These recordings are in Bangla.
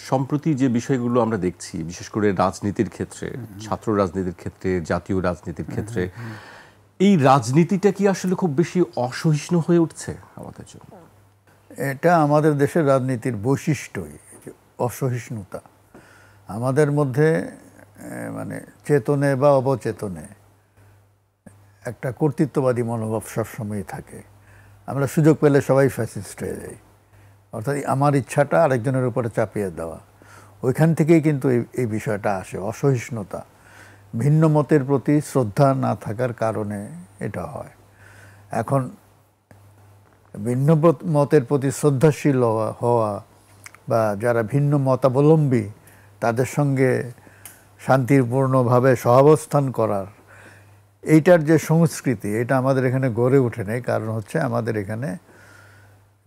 সম্প্রতি যে বিষয়গুলো আমরা দেখছি, বিশেষ করে রাজনীতির ক্ষেত্রে, ছাত্র রাজনীতির ক্ষেত্রে, জাতীয় রাজনীতির ক্ষেত্রে, এই রাজনীতিটা কি আসলে খুব বেশি অসহিষ্ণু হয়ে উঠছে আমাদের জন্য? এটা আমাদের দেশের রাজনীতির বৈশিষ্ট্যই, অসহিষ্ণুতা। আমাদের মধ্যে মানে চেতনে বা অবচেতনে একটা কর্তৃত্ববাদী মনোভাব সবসময়ই থাকে। আমরা সুযোগ পেলে সবাই ফ্যাসিস্ট হয়ে যাই, অর্থাৎ আমার ইচ্ছাটা আরেকজনের উপরে চাপিয়ে দেওয়া। ওইখান থেকেই কিন্তু এই বিষয়টা আসে, অসহিষ্ণুতা, ভিন্ন মতের প্রতি শ্রদ্ধা না থাকার কারণে এটা হয়। এখন ভিন্ন মতের প্রতি শ্রদ্ধাশীল হওয়া বা যারা ভিন্ন মতাবলম্বী তাদের সঙ্গে শান্তিপূর্ণভাবে সহাবস্থান করার এইটার যে সংস্কৃতি, এটা আমাদের এখানে গড়ে ওঠে নাই। কারণ হচ্ছে আমাদের এখানে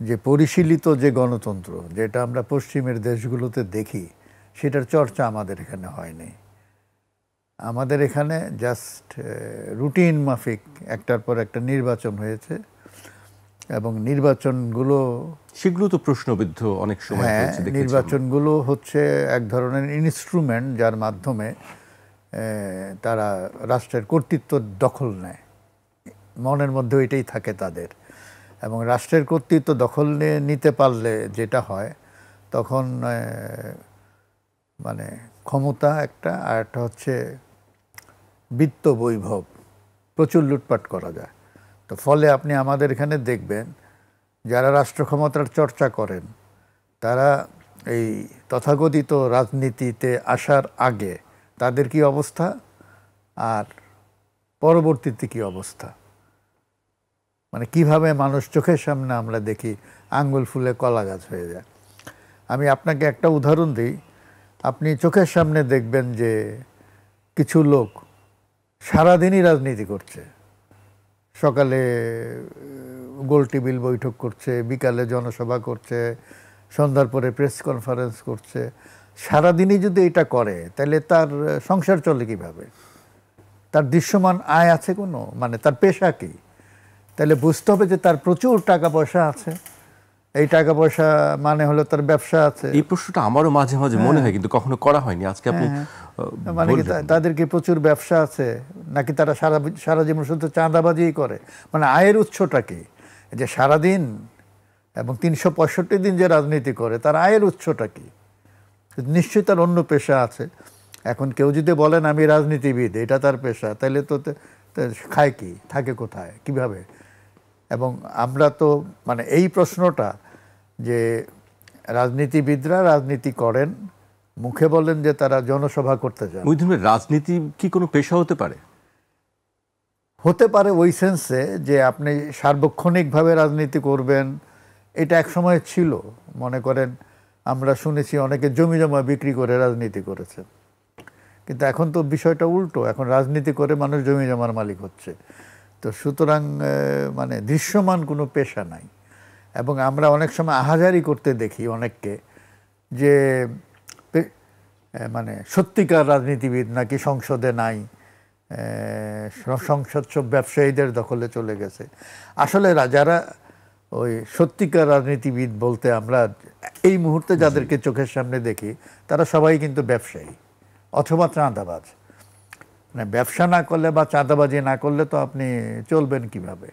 যে পরিশীলিত যে গণতন্ত্র, যেটা আমরা পশ্চিমের দেশগুলোতে দেখি, সেটার চর্চা আমাদের এখানে হয়নি। আমাদের এখানে জাস্ট রুটিন মাফিক একটার পর একটা নির্বাচন হয়েছে এবং নির্বাচনগুলো, সেগুলো তো প্রশ্নবিদ্ধ অনেক সময় হয়েছে। নির্বাচনগুলো হচ্ছে এক ধরনের ইনস্ট্রুমেন্ট যার মাধ্যমে তারা রাষ্ট্রের কর্তৃত্ব দখল নেয়। মনের মধ্যে এটাই থাকে তাদের। এবং রাষ্ট্রের কর্তৃত্ব দখল নিতে পারলে যেটা হয়, তখন মানে ক্ষমতা একটা, আর একটা হচ্ছে বিত্ত বৈভব, প্রচুর লুটপাট করা যায়। তো ফলে আপনি আমাদের এখানে দেখবেন যারা রাষ্ট্র ক্ষমতার চর্চা করেন তারা এই তথাকথিত রাজনীতিতে আসার আগে তাদের কি অবস্থা আর পরবর্তীতে কি অবস্থা, মানে কিভাবে মানুষ চোখের সামনে আমরা দেখি আঙ্গুল ফুলে কলা গাছ হয়ে যায়। আমি আপনাকে একটা উদাহরণ দিই। আপনি চোখের সামনে দেখবেন যে কিছু লোক সারাদিনই রাজনীতি করছে, সকালে গোল টেবিল বৈঠক করছে, বিকালে জনসভা করছে, সন্ধ্যার পরে প্রেস কনফারেন্স করছে। সারাদিনই যদি এটা করে তাহলে তার সংসার চলে কিভাবে? তার দৃশ্যমান আয় আছে কোনো? মানে তার পেশা কি? তাহলে বুঝতে হবে যে তার প্রচুর টাকা পয়সা আছে। এই টাকা পয়সা মানে হলো তার ব্যবসা আছে। এই প্রশ্নটা আমারও মাঝে মাঝে মনে হয়, কিন্তু কখনো করা হয়নি। আজকে আপনি মানে কি তাদের কি প্রচুর ব্যবসা আছে, নাকি তারা সারা জীবন শুধু চাঁদাবাজিই করে? মানে আয়ের উৎসটা কি? যে সারাদিন এবং ৩৬৫ দিন যে রাজনীতি করে, তার আয়ের উৎসটা কি? নিশ্চয়ই তার অন্য পেশা আছে। এখন কেউ যদি বলেন আমি রাজনীতিবিদ, এটা তার পেশা, তাহলে তো খায় কি, থাকে কোথায়, কিভাবে? এবং আমরা তো মানে এই প্রশ্নটা যে রাজনীতিবিদরা রাজনীতি করেন, মুখে বলেন যে তারা জনসভা করতে চান। রাজনীতি কি কোনো পেশা হতে পারে? হতে পারে ওই সেন্সে যে আপনি সার্বক্ষণিকভাবে রাজনীতি করবেন, এটা এক সময় ছিল। মনে করেন আমরা শুনেছি অনেকে জমি জমা বিক্রি করে রাজনীতি করেছে, কিন্তু এখন তো বিষয়টা উল্টো। এখন রাজনীতি করে মানুষ জমি জমার মালিক হচ্ছে। তো সুতরাং মানে দৃশ্যমান কোনো পেশা নাই। এবং আমরা অনেক সময় আহাজারি করতে দেখি অনেককে যে মানে সত্যিকার রাজনীতিবিদ নাকি সংসদে নাই, সংসদ সব ব্যবসায়ীদের দখলে চলে গেছে। আসলে যারা ওই সত্যিকার রাজনীতিবিদ বলতে আমরা এই মুহূর্তে যাদেরকে চোখের সামনে দেখি, তারা সবাই কিন্তু ব্যবসায়ী অথবা চাঁদাবাজ। মানে ব্যবসা না করলে বা চাঁদাবাজি না করলে তো আপনি চলবেন কিভাবে?